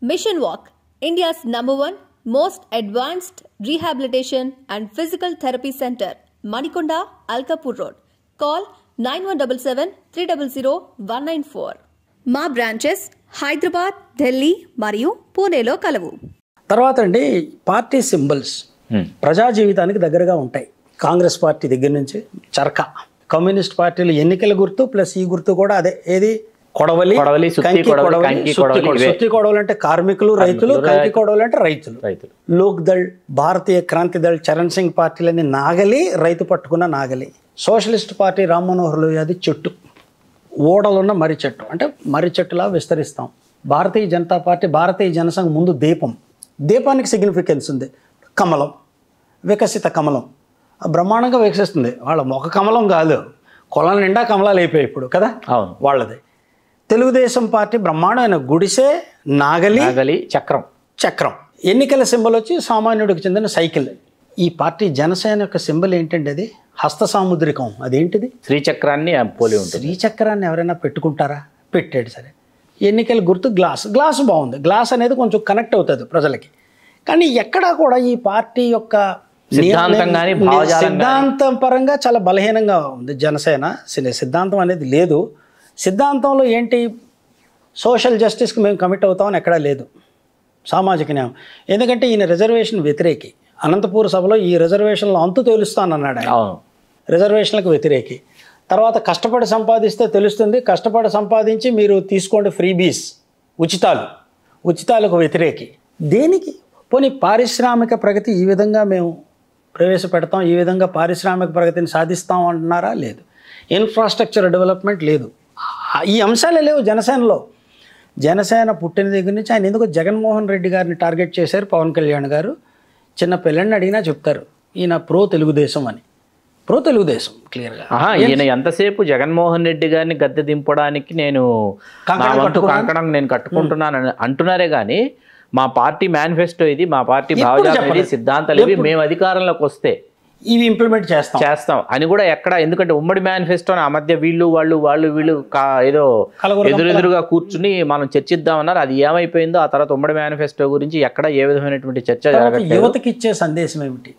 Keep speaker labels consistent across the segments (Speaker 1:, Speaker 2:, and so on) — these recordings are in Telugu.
Speaker 1: Mission Walk, India's #1 most advanced rehabilitation and physical therapy center, Manikonda, Alkapur Road. Call 9177-300-194. మా బ్రాంచెస్ హైదరాబాద్, ఢిల్లీ మరియు పూణేలో కలవు.
Speaker 2: తర్వాత అండి పార్టీ సింబల్స్ ప్రజా జీవితానికి దగ్గరగా ఉంటాయి. కాంగ్రెస్ పార్టీ దగ్గర నుంచి చరక, కమ్యూనిస్ట్ పార్టీలు ఎన్నికల గుర్తు ప్లస్ ఈ గుర్తు కూడా అదే. ఏది? కొడవలి, సుత్తి కొడవలు అంటే కార్మికులు, రైతులు, కంకి కొడవలు అంటే రైతులు. లోక్ దళ్, భారతీయ క్రాంతి దళ్, చరణ్ సింగ్ పార్టీలని నాగలి, రైతు పట్టుకున్న నాగలి. సోషలిస్ట్ పార్టీ రామ్ మనోహర్ లోహియాది చెట్టు, ఓడలున్న మర్రి చెట్టు అంటే మర్రి చెట్టులా విస్తరిస్తాం. భారతీయ జనతా పార్టీ, భారతీయ జనసంఘ్ ముందు దీపం, దీపానికి సిగ్నిఫికెన్స్ ఉంది. కమలం, వికసిత కమలం బ్రహ్మాండంగా వికసిస్తుంది. వాళ్ళ మొక్క కమలం కాదు, కొలం నిండా కమలాలు అయిపోయాయి ఇప్పుడు కదా వాళ్ళది. తెలుగుదేశం పార్టీ బ్రహ్మాండమైన గుడిసె, నాగలి, చక్రం. ఎన్నికల సింబల్ వచ్చి సామాన్యుడికి చెందిన సైకిల్. ఈ పార్టీ జనసేన యొక్క సింబల్ ఏంటంటే అది హస్త సాముద్రికం. అదేంటిది?
Speaker 3: శ్రీచక్రాన్ని పోలి ఉంటుంది.
Speaker 2: శ్రీచక్రాన్ని ఎవరైనా పెట్టుకుంటారా? పెట్టాడు. సరే, ఎన్నికల గుర్తు గ్లాసు బాగుంది. గ్లాస్ అనేది కొంచెం కనెక్ట్ అవుతుంది ప్రజలకి. కానీ ఎక్కడా కూడా ఈ పార్టీ యొక్క సిద్ధాంతం పరంగా చాలా బలహీనంగా ఉంది జనసేన. సిద్ధాంతం అనేది లేదు. సిద్ధాంతంలో ఏంటి? సోషల్ జస్టిస్కి మేము కమిట్ అవుతామని ఎక్కడా లేదు. సామాజిక న్యాయం, ఎందుకంటే ఈయన రిజర్వేషన్ వ్యతిరేకి. అనంతపూర్ సభలో ఈ రిజర్వేషన్లో అంతు తేలుస్తానన్నాడు ఆయన. రిజర్వేషన్లకు వ్యతిరేకి. తర్వాత కష్టపడి సంపాదిస్తే తెలుస్తుంది, కష్టపడి సంపాదించి మీరు తీసుకోండి ఫ్రీబీస్, ఉచితాలకు వ్యతిరేకి. దేనికి? పోనీ పారిశ్రామిక ప్రగతి ఈ విధంగా మేము ప్రవేశపెడతాం, ఈ విధంగా పారిశ్రామిక ప్రగతిని సాధిస్తాం అంటున్నారా? లేదు. ఇన్ఫ్రాస్ట్రక్చర్ డెవలప్మెంట్ లేదు. ఈ అంశాలే లేవు జనసేనలో. జనసేన పుట్టిన దగ్గర నుంచి ఆయన ఎందుకు జగన్మోహన్ రెడ్డి గారిని టార్గెట్ చేశారు పవన్ కళ్యాణ్ గారు. చిన్న పిల్లని అడిగినా చెప్తారు ఈయన ప్రో తెలుగుదేశం అని. ప్రో తెలుగుదేశం క్లియర్గా.
Speaker 3: ఈయన ఎంతసేపు జగన్మోహన్ రెడ్డి గారిని గద్దె దింపడానికి నేను కంకణం నేను కట్టుకుంటున్నాను అంటున్నారే కానీ మా పార్టీ మేనిఫెస్టో ఇది, మా పార్టీ భావజాలం, సిద్ధాంతాలు ఇవి, మేము అధికారంలోకి వస్తే
Speaker 2: ఇవి ఇంప్లిమెంట్ చేస్తాం
Speaker 3: అని కూడా ఎక్కడ. ఎందుకంటే ఉమ్మడి మేనిఫెస్టో ఆ మధ్య వీళ్ళు ఏదో ఎదురుగా కూర్చుని మనం చర్చిద్దామన్నారు. అది ఏమైపోయిందో ఆ తర్వాత ఉమ్మడి మేనిఫెస్టో గురించి ఎక్కడ ఏ విధమైనటువంటి చర్చ జరగట్లేదు.
Speaker 2: యువతకి ఇచ్చే సందేశం ఏమిటి?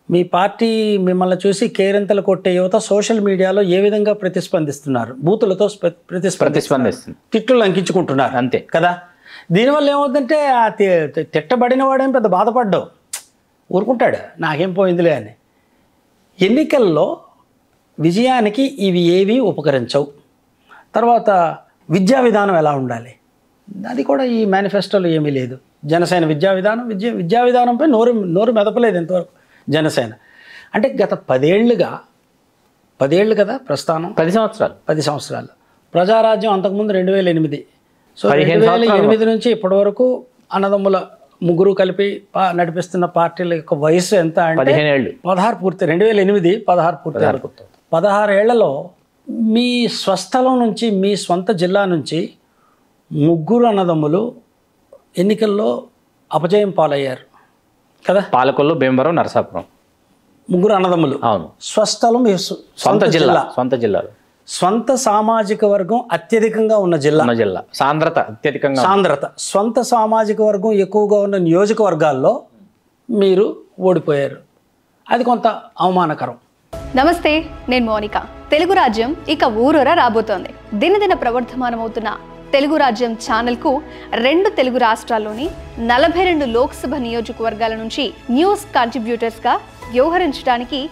Speaker 2: మీ పార్టీ మిమ్మల్ని చూసి కేరింతలు కొట్టే యువత సోషల్ మీడియాలో ఏ విధంగా ప్రతిస్పందిస్తున్నారు? బూతులతో ప్రతిస్పందిస్తున్నారు, తిట్లు లంకించుకుంటున్నారు, అంతే కదా. దీనివల్ల ఏమవుతుందంటే ఆ తిట్టబడిన వాడేం పెద్ద బాధపడ్డావు, ఊరుకుంటాడు, నాకేం పోయిందిలే అని. ఎన్నికల్లో విజయానికి ఇవి ఏవి ఉపకరించవు. తర్వాత విద్యా విధానం ఎలా ఉండాలి, అది కూడా ఈ మేనిఫెస్టోలో ఏమీ లేదు. జనసేన విద్యా విధానంపై నోరు మెదపలేదు ఇంతవరకు జనసేన. అంటే గత 10 ఏళ్ళు కదా ప్రస్థానం,
Speaker 3: 10
Speaker 2: సంవత్సరాలు. ప్రజారాజ్యం అంతకుముందు 2008. సో 2008 నుంచి ఇప్పటి వరకు అన్నదమ్ముల ముగ్గురు కలిపి నడిపిస్తున్న పార్టీల యొక్క వయసు ఎంత అంటే
Speaker 3: 15 ఏళ్ళు.
Speaker 2: 16 పూర్తి. 2008 16 పూర్తి. 16 ఏళ్లలో మీ స్వస్థలం నుంచి, మీ స్వంత జిల్లా నుంచి ముగ్గురు అన్నదమ్ములు ఎన్నికల్లో అపజయం పాలయ్యారు కదా.
Speaker 3: పాలకొల్లు, భీమవరం, నరసాపురం,
Speaker 2: ముగ్గురు అన్నదమ్ములు.
Speaker 3: అవును.
Speaker 2: స్వస్థలం మీ సొంత జిల్లాలో. స్వంత సామాజిక వర్గం అత్యధికంగా ఉన్న జిల్లా,
Speaker 3: సాంద్రత అత్యధికంగా,
Speaker 2: స్వంత సామాజిక వర్గం ఎక్కువగా ఉన్న నియోజకవర్గాల్లో మీరు ఓడిపోయారు. అది కొంత అవమానకరం.
Speaker 1: నమస్తే, నేను మోనిక. తెలుగు రాజ్యం ఇక ఊరూరా రాబోతోంది. దినదిన ప్రవర్ధమానమవుతున్న తెలుగు రాజ్యం ఛానల్కు 2 తెలుగు రాష్ట్రాల్లోని 42 లోక్సభ నియోజకవర్గాల నుంచి న్యూస్ కంట్రిబ్యూటర్స్గా వ్యవహరించడానికి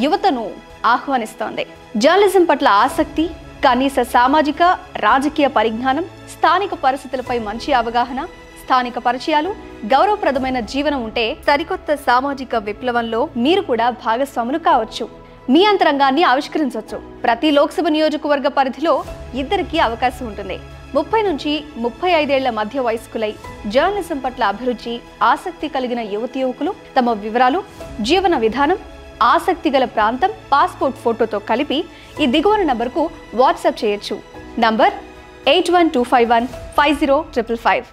Speaker 1: యువతను ఆహ్వానిస్తోంది. జర్నలిజం పట్ల ఆసక్తి, కనీస సామాజిక రాజకీయ పరిజ్ఞానం, స్థానిక పరిస్థితులపై మంచి అవగాహన, స్థానిక పరిచయాలు, గౌరవప్రదమైన జీవనం ఉంటే సరికొత్త సామాజిక విప్లవంలో మీరు కూడా భాగస్వాములు కావచ్చు. మీ అంతరంగాన్ని ఆవిష్కరించవచ్చు. ప్రతి లోక్సభ నియోజకవర్గ పరిధిలో 2కి అవకాశం ఉంటుంది. 30 నుంచి 35 ఏళ్ల మధ్య వయస్కులై జర్నలిజం పట్ల అభిరుచి, ఆసక్తి కలిగిన యువతి యువకులు తమ వివరాలు, జీవన విధానం, ఆసక్తి గల ప్రాంతం, పాస్పోర్ట్ ఫోటోతో కలిపి ఈ దిగువన నంబర్కు వాట్సాప్ చేయొచ్చు. నంబర్ 8125150555.